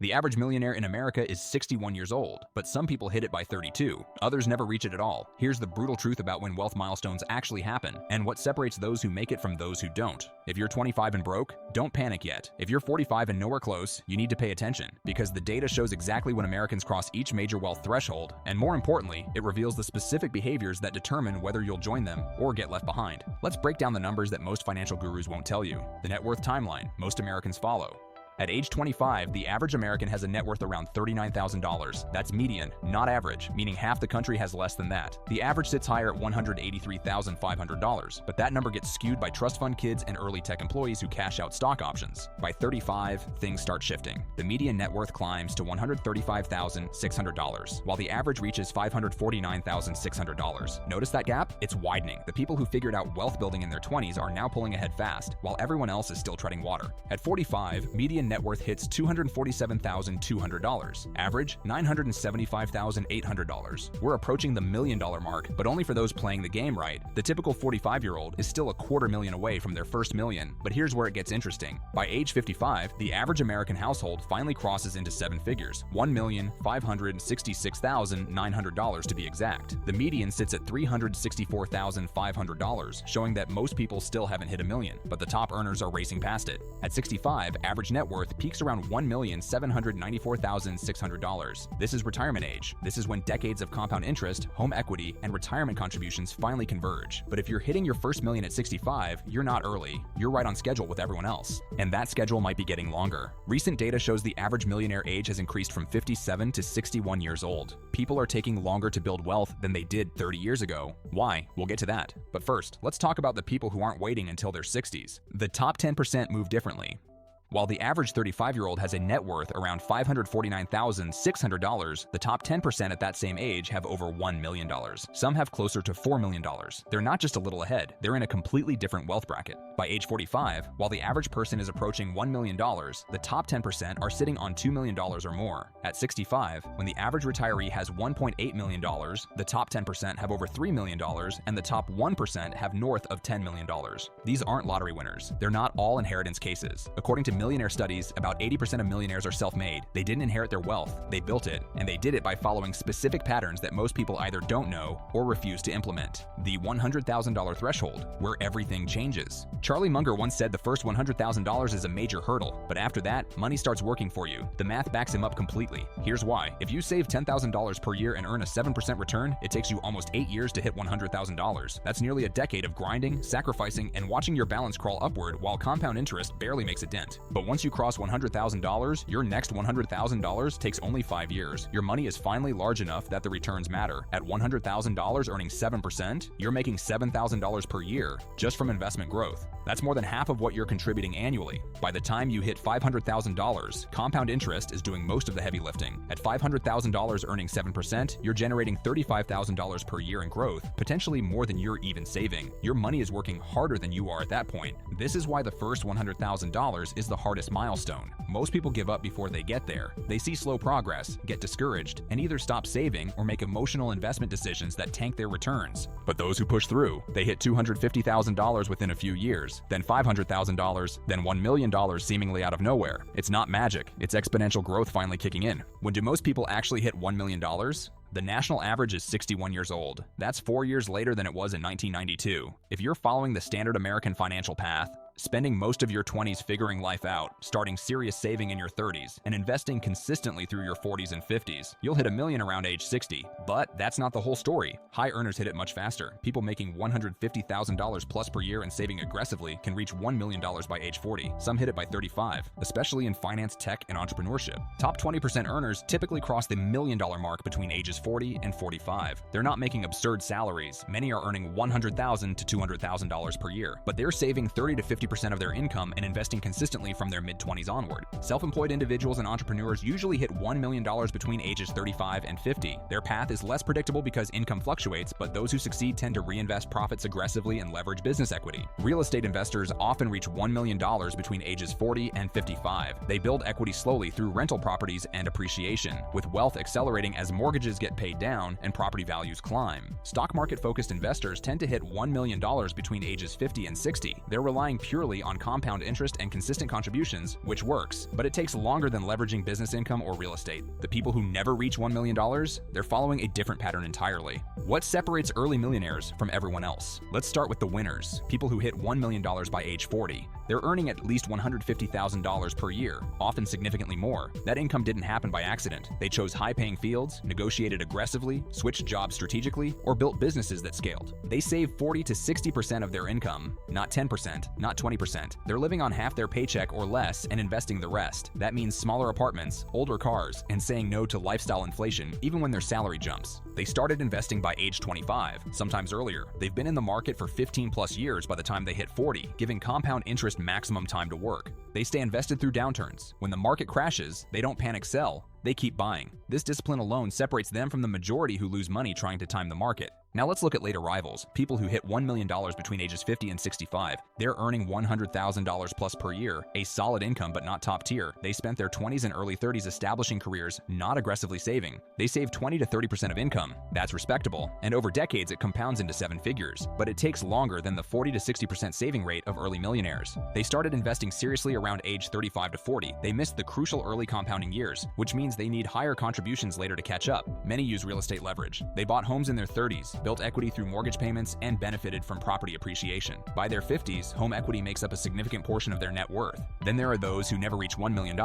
The average millionaire in America is 61 years old, but some people hit it by 32. Others never reach it at all. Here's the brutal truth about when wealth milestones actually happen and what separates those who make it from those who don't. If you're 25 and broke, don't panic yet. If you're 45 and nowhere close, you need to pay attention because the data shows exactly when Americans cross each major wealth threshold, and more importantly, it reveals the specific behaviors that determine whether you'll join them or get left behind. Let's break down the numbers that most financial gurus won't tell you. The net worth timeline most Americans follow. At age 25, the average American has a net worth around $39,000. That's median, not average, meaning half the country has less than that. The average sits higher at $183,500, but that number gets skewed by trust fund kids and early tech employees who cash out stock options. By 35, things start shifting. The median net worth climbs to $135,600, while the average reaches $549,600. Notice that gap? It's widening. The people who figured out wealth building in their 20s are now pulling ahead fast, while everyone else is still treading water. At 45, median net worth hits $247,200. Average, $975,800. We're approaching the $1 million mark, but only for those playing the game right. The typical 45-year-old is still $250,000 away from their first million, but here's where it gets interesting. By age 55, the average American household finally crosses into seven figures, $1,566,900 to be exact. The median sits at $364,500, showing that most people still haven't hit $1 million, but the top earners are racing past it. At 65, average net worth peaks around $1,794,600. This is retirement age. This is when decades of compound interest, home equity, and retirement contributions finally converge. But if you're hitting your first million at 65, you're not early. You're right on schedule with everyone else. And that schedule might be getting longer. Recent data shows the average millionaire age has increased from 57 to 61 years old. People are taking longer to build wealth than they did 30 years ago. Why? We'll get to that. But first, let's talk about the people who aren't waiting until their 60s. The top 10% move differently. While the average 35-year-old has a net worth around $549,600, the top 10% at that same age have over $1 million. Some have closer to $4 million. They're not just a little ahead, they're in a completely different wealth bracket. By age 45, while the average person is approaching $1 million, the top 10% are sitting on $2 million or more. At 65, when the average retiree has $1.8 million, the top 10% have over $3 million, and the top 1% have north of $10 million. These aren't lottery winners. They're not all inheritance cases. According to millionaire studies, about 80% of millionaires are self-made. They didn't inherit their wealth, they built it, and they did it by following specific patterns that most people either don't know or refuse to implement. The $100,000 threshold, where everything changes. Charlie Munger once said the first $100,000 is a major hurdle, but after that, money starts working for you. The math backs him up completely. Here's why. If you save $10,000 per year and earn a 7% return, it takes you almost 8 years to hit $100,000. That's nearly a decade of grinding, sacrificing, and watching your balance crawl upward while compound interest barely makes a dent. But once you cross $100,000, your next $100,000 takes only 5 years. Your money is finally large enough that the returns matter. At $100,000 earning 7%, you're making $7,000 per year just from investment growth. That's more than half of what you're contributing annually. By the time you hit $500,000, compound interest is doing most of the heavy lifting. At $500,000 earning 7%, you're generating $35,000 per year in growth, potentially more than you're even saving. Your money is working harder than you are at that point. This is why the first $100,000 is the hardest milestone. Most people give up before they get there. They see slow progress, get discouraged, and either stop saving or make emotional investment decisions that tank their returns. But those who push through, they hit $250,000 within a few years, then $500,000, then $1 million seemingly out of nowhere. It's not magic, it's exponential growth finally kicking in. When do most people actually hit $1 million? The national average is 61 years old. That's 4 years later than it was in 1992. If you're following the standard American financial path, spending most of your 20s figuring life out, starting serious saving in your 30s, and investing consistently through your 40s and 50s, you'll hit $1 million around age 60. But that's not the whole story. High earners hit it much faster. People making $150,000 plus per year and saving aggressively can reach $1 million by age 40. Some hit it by 35, especially in finance, tech, and entrepreneurship. Top 20% earners typically cross the $1 million mark between ages 40 and 45. They're not making absurd salaries. Many are earning $100,000 to $200,000 per year, but they're saving 30 to 50% of their income and investing consistently from their mid-20s onward. Self-employed individuals and entrepreneurs usually hit $1 million between ages 35 and 50. Their path is less predictable because income fluctuates, but those who succeed tend to reinvest profits aggressively and leverage business equity. Real estate investors often reach $1 million between ages 40 and 55. They build equity slowly through rental properties and appreciation, with wealth accelerating as mortgages get paid down and property values climb. Stock market-focused investors tend to hit $1 million between ages 50 and 60. They're relying purely purely on compound interest and consistent contributions, which works, but it takes longer than leveraging business income or real estate. The people who never reach $1 million, they're following a different pattern entirely. What separates early millionaires from everyone else? Let's start with the winners, people who hit $1 million by age 40. They're earning at least $150,000 per year, often significantly more. That income didn't happen by accident. They chose high-paying fields, negotiated aggressively, switched jobs strategically, or built businesses that scaled. They save 40 to 60% of their income, not 10%, not 20%. They're living on half their paycheck or less and investing the rest. That means smaller apartments, older cars, and saying no to lifestyle inflation even when their salary jumps. They started investing by age 25, sometimes earlier. They've been in the market for 15 plus years by the time they hit 40, giving compound interest maximum time to work. They stay invested through downturns. When the market crashes, they don't panic sell. They keep buying. This discipline alone separates them from the majority who lose money trying to time the market. Now let's look at late arrivals, people who hit $1 million between ages 50 and 65. They're earning $100,000 plus per year, a solid income but not top tier. They spent their 20s and early 30s establishing careers, not aggressively saving. They save 20 to 30% of income. That's respectable, and over decades it compounds into 7 figures. But it takes longer than the 40 to 60% saving rate of early millionaires. They started investing seriously around age 35 to 40. They missed the crucial early compounding years, which means they need higher contributions later to catch up. Many use real estate leverage. They bought homes in their 30s, built equity through mortgage payments, and benefited from property appreciation. By their 50s, home equity makes up a significant portion of their net worth. Then there are those who never reach $1 million.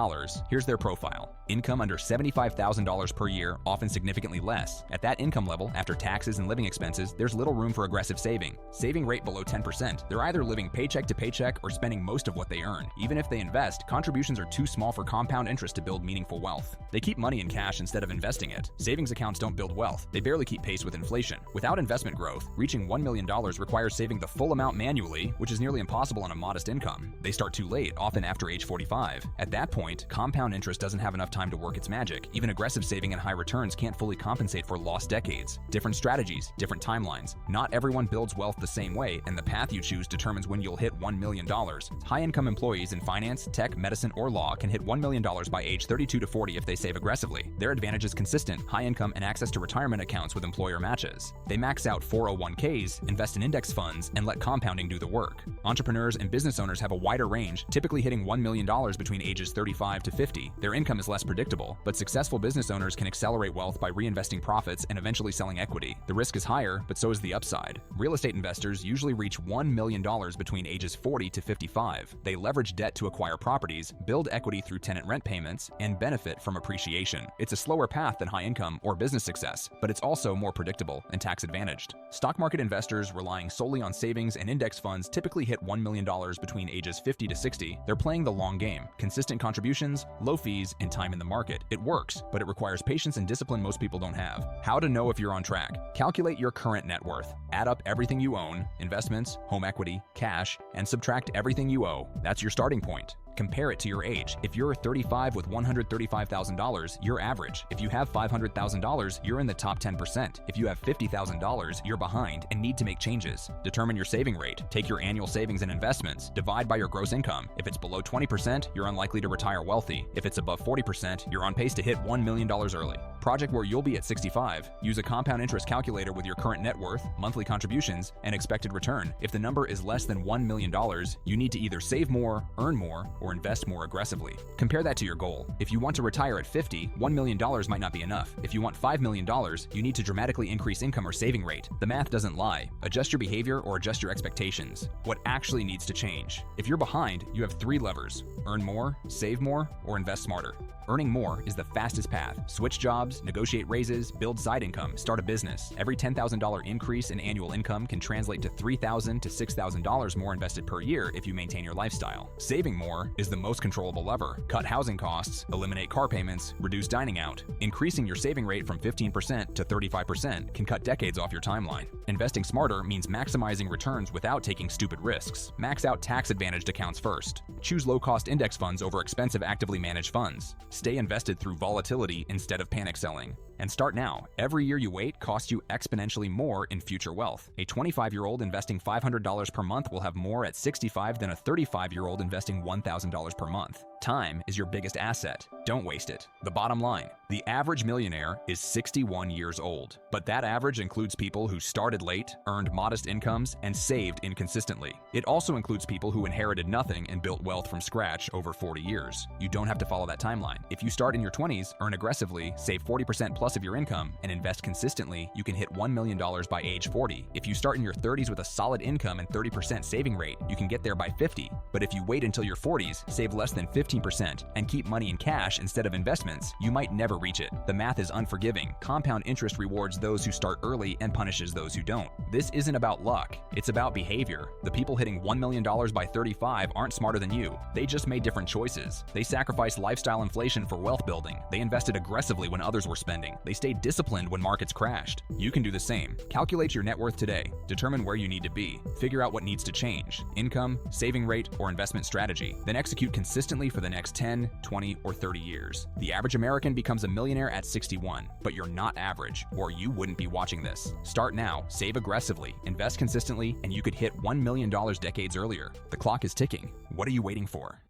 Here's their profile. Income under $75,000 per year, often significantly less. At that income level, after taxes and living expenses, there's little room for aggressive saving. Saving rate below 10%. They're either living paycheck to paycheck or spending most of what they earn. Even if they invest, contributions are too small for compound interest to build meaningful wealth. They keep money in cash instead of investing it. Savings accounts don't build wealth. They barely keep pace with inflation. Without investment growth, reaching $1 million requires saving the full amount manually, which is nearly impossible on a modest income. They start too late, often after age 45. At that point, compound interest doesn't have enough time to work its magic. Even aggressive saving and high returns can't fully compensate for lost decades. Different strategies, different timelines. Not everyone builds wealth the same way, and the path you choose determines when you'll hit $1 million. High-income employees in finance, tech, medicine, or law can hit $1 million by age 32 to 40 if they save aggressively. Their advantage is consistent, high income, and access to retirement accounts with employer matches. They max out 401ks, invest in index funds, and let compounding do the work. Entrepreneurs and business owners have a wider range, typically hitting $1 million between ages 35 to 50. Their income is less predictable, but successful business owners can accelerate wealth by reinvesting profits and eventually selling equity. The risk is higher, but so is the upside. Real estate investors usually reach $1 million between ages 40 to 55. They leverage debt to acquire properties, build equity through tenant rent payments, and benefit from appreciation. It's a slower path than high income or business success, but it's also more predictable and tax advantaged. Stock market investors relying solely on savings and index funds typically hit $1 million between ages 50 to 60. They're playing the long game. Consistent contributions, low fees, and time in the market. It works, but it requires patience and discipline most people don't have. How to know if you're on track? Calculate your current net worth. Add up everything you own, investments, home equity, cash, and subtract everything you owe. That's your starting point. Compare it to your age. If you're 35 with $135,000, you're average. If you have $500,000, you're in the top 10%. If you have $50,000, you're behind and need to make changes. Determine your saving rate. Take your annual savings and investments. Divide by your gross income. If it's below 20%, you're unlikely to retire wealthy. If it's above 40%, you're on pace to hit $1 million early. Project where you'll be at 65. Use a compound interest calculator with your current net worth, monthly contributions, and expected return. If the number is less than $1 million, you need to either save more, earn more, or invest more aggressively. Compare that to your goal. If you want to retire at 50, $1 million might not be enough. If you want $5 million, you need to dramatically increase income or saving rate. The math doesn't lie. Adjust your behavior or adjust your expectations. What actually needs to change? If you're behind, you have 3 levers: earn more, save more, or invest smarter. Earning more is the fastest path. Switch jobs, negotiate raises, build side income, start a business. Every $10,000 increase in annual income can translate to $3,000 to $6,000 more invested per year if you maintain your lifestyle. Saving more is the most controllable lever. Cut housing costs, eliminate car payments, reduce dining out. Increasing your saving rate from 15% to 35% can cut decades off your timeline. Investing smarter means maximizing returns without taking stupid risks. Max out tax-advantaged accounts first. Choose low-cost index funds over expensive actively managed funds. Stay invested through volatility instead of panic selling. And start now. Every year you wait costs you exponentially more in future wealth. A 25-year-old investing $500 per month will have more at 65 than a 35-year-old investing $1,000 per month. Time is your biggest asset. Don't waste it. The bottom line, the average millionaire is 61 years old. But that average includes people who started late, earned modest incomes, and saved inconsistently. It also includes people who inherited nothing and built wealth from scratch over 40 years. You don't have to follow that timeline. If you start in your 20s, earn aggressively, save 40% plus of your income, and invest consistently, you can hit $1 million by age 40. If you start in your 30s with a solid income and 30% saving rate, you can get there by 50. But if you wait until your 40s, save less than 15%, and keep money in cash instead of investments, you might never reach it. The math is unforgiving. Compound interest rewards those who start early and punishes those who don't. This isn't about luck. It's about behavior. The people hitting $1 million by 35 aren't smarter than you. They just made different choices. They sacrificed lifestyle inflation for wealth building. They invested aggressively when others were spending. They stayed disciplined when markets crashed. You can do the same. Calculate your net worth today. Determine where you need to be. Figure out what needs to change: income, saving rate, or investment strategy. Then execute consistently for the next 10, 20, or 30 years. The average American becomes a millionaire at 61, but you're not average, or you wouldn't be watching this. Start now, save aggressively, invest consistently, and you could hit $1 million decades earlier. The clock is ticking. What are you waiting for?